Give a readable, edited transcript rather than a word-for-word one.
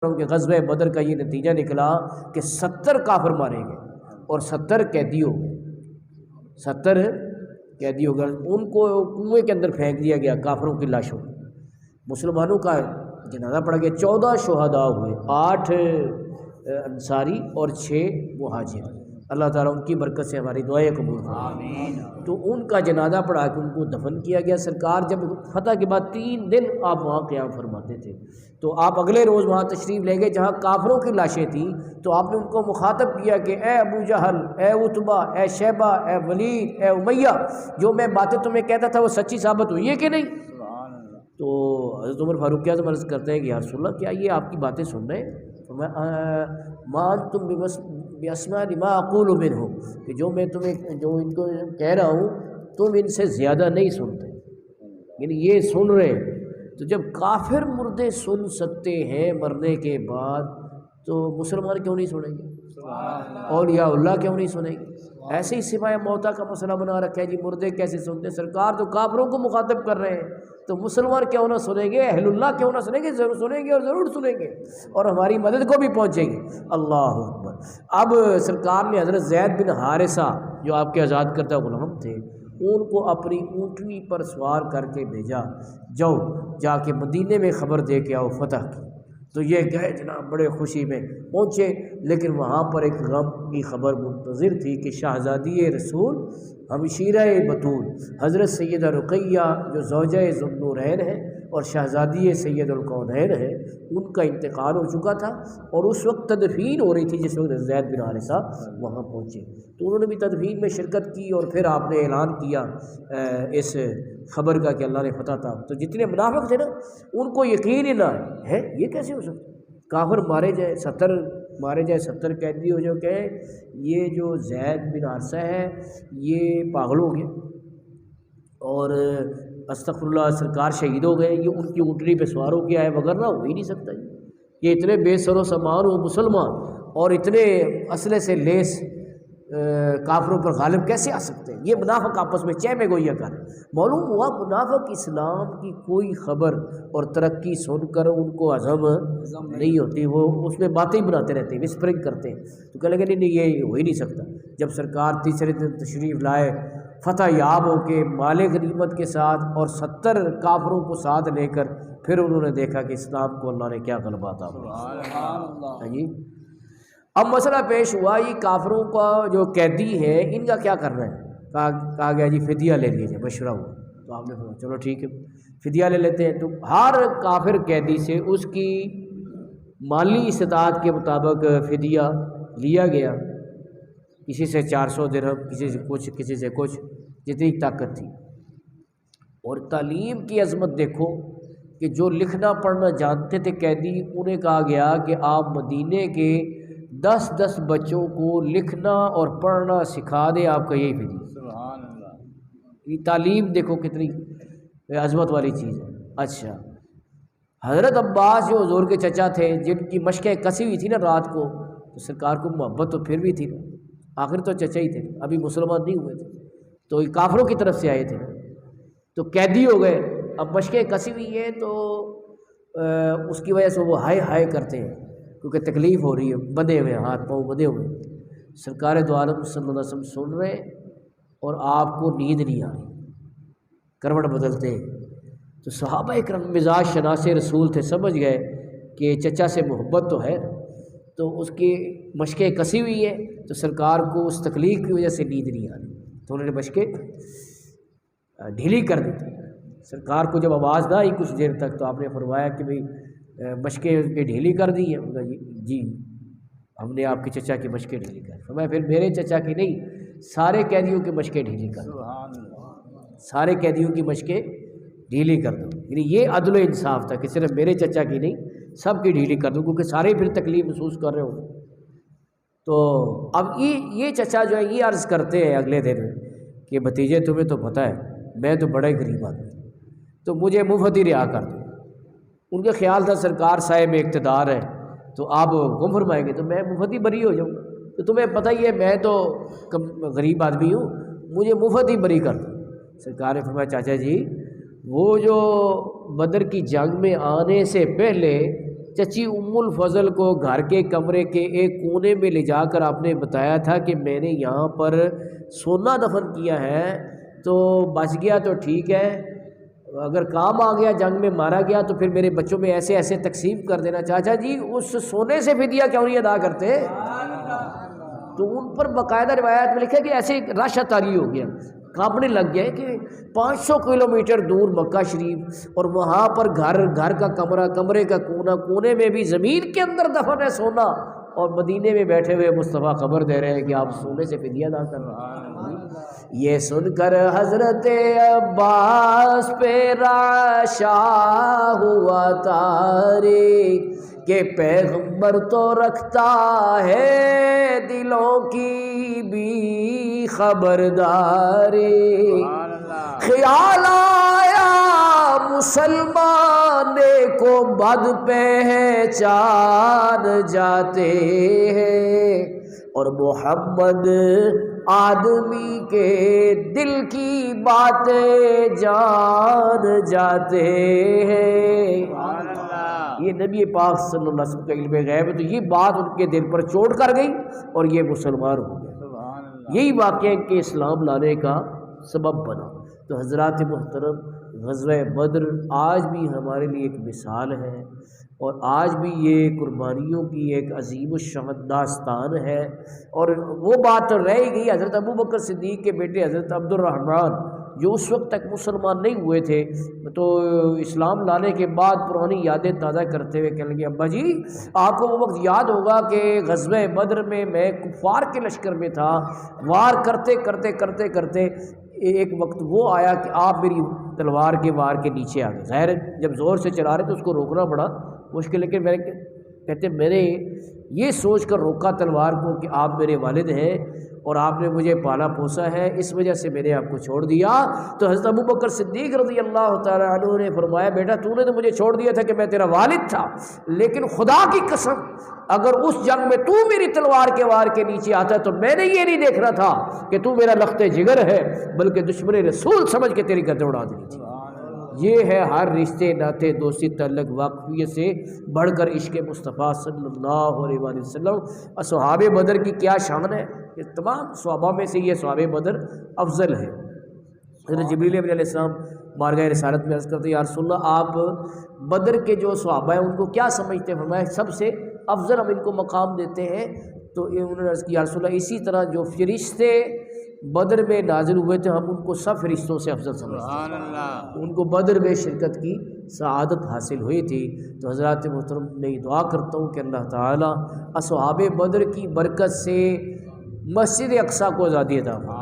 کہ غزوہ بدر کا یہ نتیجہ نکلا کہ 70 کافر مارے گئے اور 70 قیدی ہو گئے، 70 قیدی ہو گئے، ان کو کنویں کے اندر پھینک دیا گیا کافروں کی لاشوں۔ مسلمانوں کا جنازہ پڑا گیا، 14 شہداء ہوئے، 8 انصاری اور 6 مہاجر۔ اللہ تعالیٰ ان کی برکت سے ہماری دعائیں قبول فرمائے۔ تو ان کا جنازہ پڑھا کے ان کو دفن کیا گیا۔ سرکار جب فتح کے بعد 3 دن آپ وہاں قیام فرماتے تھے، تو آپ اگلے روز وہاں تشریف لے گئے جہاں کافروں کی لاشیں تھیں، تو آپ نے ان کو مخاطب کیا کہ اے ابو جہل، اے عتبہ، اے شیبہ، اے ولید، اے امیہ، جو میں باتیں تمہیں کہتا تھا وہ سچی ثابت ہوئی ہے کہ نہیں؟ تو حضرت عمر فاروق اعظم عرض کرتے ہیں کہ یا رسول اللہ کیا یہ آپ کی باتیں سن رہے ہیں؟ ما انتم باسماء ما اقول منہم، کہ جو میں تمہیں جو ان کو کہہ رہا ہوں تم ان سے زیادہ نہیں سنتے، یعنی یہ سن رہے ہیں۔ تو جب کافر مردے سن سکتے ہیں مرنے کے بعد تو مسلمان کیوں نہیں سنیں گے؟ اولیاء اللہ کیوں نہیں سنیں گے؟ ایسے ہی سوائے موتا کا مسئلہ بنا رکھا ہے جی، مردے کیسے سنتے ہیں؟ سرکار تو کافروں کو مخاطب کر رہے ہیں، تو مسلمان کیوں نہ سنیں گے؟ اہل اللہ کیوں نہ سنیں گے؟ ضرور سنیں گے اور ضرور سنیں گے، اور ہماری مدد کو بھی پہنچیں گے۔ اللہ اکبر۔ اب سرکار نے حضرت زید بن حارثہ جو آپ کے آزاد کردہ غلام تھے، ان کو اپنی اونٹنی پر سوار کر کے بھیجا، جاؤ جا کے مدینے میں خبر دے کے آؤ فتح کی۔ تو یہ گئے جناب، بڑے خوشی میں پہنچے، لیکن وہاں پر ایک غم کی خبر منتظر تھی کہ شہزادی رسول ہمشیرہ بطول حضرت سیدہ رقیہ جو زوجہ ذوالنورین ہیں اور شہزادی سید الکونین ہیں، ان کا انتقال ہو چکا تھا، اور اس وقت تدفین ہو رہی تھی جس وقت زید بن حارثہ وہاں پہنچے۔ تو انہوں نے بھی تدفین میں شرکت کی، اور پھر آپ نے اعلان کیا اس خبر کا کہ اللہ نے فتح تھا۔ تو جتنے منافق تھے نا، ان کو یقین ہی نہ ہے یہ کیسے ہو سکتا؟ کافر مارے جائے، 70 مارے جائے، 70 قیدی ہو جو کہ یہ جو زید بن حارثہ ہے یہ پاگل ہو گیا، اور استغفر اللہ سرکار شہید ہو گئے، یہ ان کی اونٹنی پہ سوار ہو گیا ہے، وگرنہ ہو ہی نہیں سکتا۔ یہ اتنے بے سر و سامان ہو مسلمان اور اتنے اسلحے سے لیس کافروں پر غالب کیسے آ سکتے ہیں؟ یہ منافق آپس میں چہ میں گوئیاں کر۔ معلوم ہوا منافق اسلام کی کوئی خبر اور ترقی سن کر ان کو ہضم نہیں ہوتی، وہ اس میں باتیں بناتے رہتے ہیں، وسپرنگ کرتے ہیں۔ تو کہنے لگے نہیں یہ ہو ہی نہیں سکتا۔ جب سرکار تیسرے دن تشریف لائے فتح یاب ہو کے مال غنیمت کے ساتھ اور 70 کافروں کو ساتھ لے کر، پھر انہوں نے دیکھا کہ اسلام کو اللہ نے کیا غلبہ عطا فرمایا۔ جی اب مسئلہ پیش ہوا، یہ کافروں کا جو قیدی ہے ان کا کیا کرنا ہے؟ کہا گیا جی فدیہ لے لیجیے، مشورہ ہوا۔ تو آپ نے کہا چلو ٹھیک ہے فدیہ لے لیتے ہیں۔ تو ہر کافر قیدی سے اس کی مالی استطاعت کے مطابق فدیہ لیا گیا، کسی سے 400 درہم، کسی سے کچھ، کسی سے کچھ، جتنی طاقت تھی۔ اور تعلیم کی عظمت دیکھو کہ جو لکھنا پڑھنا جانتے تھے قیدی، انہیں کہا گیا کہ آپ مدینے کے 10 بچوں کو لکھنا اور پڑھنا سکھا دیں، آپ کا یہی فدیہ۔ سبحان اللہ۔ یہ تعلیم دیکھو کتنی عظمت والی چیز ہے۔ اچھا، حضرت عباس جو حضور کے چچا تھے، جن کی مشقیں کسی ہوئی تھی نا رات کو، تو سرکار کو محبت تو پھر بھی تھی نا، آخر تو چچا ہی تھے، ابھی مسلمان نہیں ہوئے تھے، تو یہ کافروں کی طرف سے آئے تھے، تو قیدی ہو گئے۔ اب مشقیں کسی ہوئی ہیں تو اس کی وجہ سے وہ ہائے ہائے کرتے ہیں، کیونکہ تکلیف ہو رہی ہے، بندھے ہوئے، ہاتھ پاؤں بندھے ہوئے۔ سرکار دو عالم صلی اللہ علیہ وسلم سن رہے ہیں اور آپ کو نیند نہیں آ رہی، کروٹ بدلتے ہیں۔ تو صحابہ اکرام مزاج شناس رسول تھے، سمجھ گئے کہ چچا سے محبت تو ہے، تو اس کی مشقیں کسی ہوئی ہے، تو سرکار کو اس تکلیف کی وجہ سے نیند نہیں آ رہی، تو انہوں نے مشقیں ڈھیلی کر دی تھی۔ سرکار کو جب آواز نہ آئی کچھ دیر تک، تو آپ نے فرمایا کہ بھئی مشقیں کی ڈھیلی کر دی ہیں؟ جی ہم نے آپ کے چچا کی مشقیں ڈھیلی کر۔ فرمایا پھر میرے چچا کی نہیں، سارے قیدیوں کی مشقیں ڈھیلی کر دو، سارے قیدیوں کی مشقیں ڈھیلی کر دو۔ یعنی یہ عدل و انصاف تھا کہ صرف میرے چچا کی نہیں، سب کی ڈھیلی کر دو، کیونکہ سارے پھر تکلیف محسوس کر رہے ہوں۔ تو اب یہ چچا جو ہے یہ عرض کرتے ہیں اگلے دن کہ بھتیجے تمہیں تو پتہ ہے میں تو بڑا ہی غریب آدمی، تو مجھے مفت ہی رہا کر دو۔ ان کا خیال تھا سرکار صاحب اقتدار ہے تو آپ حکم فرمائیں گے تو میں مفت ہی بری ہو جاؤں گا، تو تمہیں پتہ ہی ہے میں تو غریب آدمی ہوں، مجھے مفت ہی بری کر دو۔ سرکار نے فرمایا چاچا جی وہ جو بدر کی جنگ میں آنے سے پہلے چچی ام الفضل کو گھر کے کمرے کے ایک کونے میں لے جا کر آپ نے بتایا تھا کہ میں نے یہاں پر سونا دفن کیا ہے، تو بچ گیا تو ٹھیک ہے، اگر کام آ گیا جنگ میں مارا گیا تو پھر میرے بچوں میں ایسے ایسے تقسیم کر دینا۔ چاچا جی اس سونے سے فدیہ کیوں نہیں ادا کرتے؟ تو ان پر باقاعدہ روایات میں لکھا کہ ایسے رش طاری ہو گیا، کانپنے لگ گئے کہ 500 کلومیٹر دور مکہ شریف، اور وہاں پر گھر کا کمرہ، کمرے کا کونا، کونے میں بھی زمین کے اندر دفن ہے سونا، اور مدینے میں بیٹھے ہوئے مصطفیٰ خبر دے رہے ہیں کہ آپ سونے سے فدیہ ادا کر رہے ہیں۔ یہ سن کر حضرت عباس پہ راشا ہوا تاریخ کہ پیغمبر تو رکھتا ہے دلوں کی بھی خبرداری۔ خیال آیا مسلمان کو بد پہچان جاتے ہیں، اور محمد آدمی کے دل کی باتیں جان جاتے ہیں۔ یہ نبی پاک صلی اللہ علیہ وسلم کا علم غیب ہے، تو یہ بات ان کے دل پر چوٹ کر گئی اور یہ مسلمان ہو گئے۔ یہی واقعہ ان کے اسلام لانے کا سبب بنا۔ تو حضرات محترم، غزوہ بدر آج بھی ہمارے لیے ایک مثال ہے، اور آج بھی یہ قربانیوں کی ایک عظیم الشان داستان ہے۔ اور وہ بات تو رہ ہی گئی، حضرت ابوبکر صدیق کے بیٹے حضرت عبد الرحمن جو اس وقت تک مسلمان نہیں ہوئے تھے، تو اسلام لانے کے بعد پرانی یادیں تازہ کرتے ہوئے کہنے لگے ابا جی آپ کو وہ وقت یاد ہوگا کہ غزوہ بدر میں کفار کے لشکر میں تھا، وار کرتے کرتے کرتے کرتے ایک وقت وہ آیا کہ آپ میری تلوار کے وار کے نیچے آ گئے۔ ظاہر جب زور سے چلا رہے تو اس کو روکنا بڑا مشکل، لیکن میں نے یہ سوچ کر روکا تلوار کو کہ آپ میرے والد ہیں اور آپ نے مجھے پالا پوسا ہے، اس وجہ سے میں نے آپ کو چھوڑ دیا۔ تو حضرت ابوبکر صدیق رضی اللہ تعالی عنہ نے فرمایا بیٹا تو نے تو مجھے چھوڑ دیا تھا کہ میں تیرا والد تھا، لیکن خدا کی قسم اگر اس جنگ میں تو میری تلوار کے وار کے نیچے آتا تو میں نے یہ نہیں دیکھ رہا تھا کہ تو میرا لخت جگر ہے، بلکہ دشمن رسول سمجھ کے تیری گردن اڑا دینی تھی۔ یہ ہے ہر رشتے ناطے دوستی تعلق واقفیت سے بڑھ کر عشق مصطفیٰ صلی اللہ علیہ وآلہ وسلم۔ اصحاب بدر کی کیا شان ہے، کہ تمام صحابہ میں سے یہ صحاب بدر افضل ہے۔ حضرت جبریل علیہ السلام بارگاہ رسالت میں عرض کرتے یا رسول اللہ آپ بدر کے جو صحابہ ہیں ان کو کیا سمجھتے ہیں؟ فرمایا سب سے افضل ہم ان کو مقام دیتے ہیں۔ تو انہوں نے عرض کیا یا رسول اللہ اسی طرح جو فرشتے بدر میں نازل ہوئے تھے ہم ان کو سب فرشتوں سے افضل سمجھتے ہیں، ان کو بدر میں شرکت کی سعادت حاصل ہوئی تھی۔ تو حضرات محترم میں یہ دعا کرتا ہوں کہ اللہ تعالیٰ اصحاب بدر کی برکت سے مسجد اقصیٰ کو آزادی عطا فرمائے،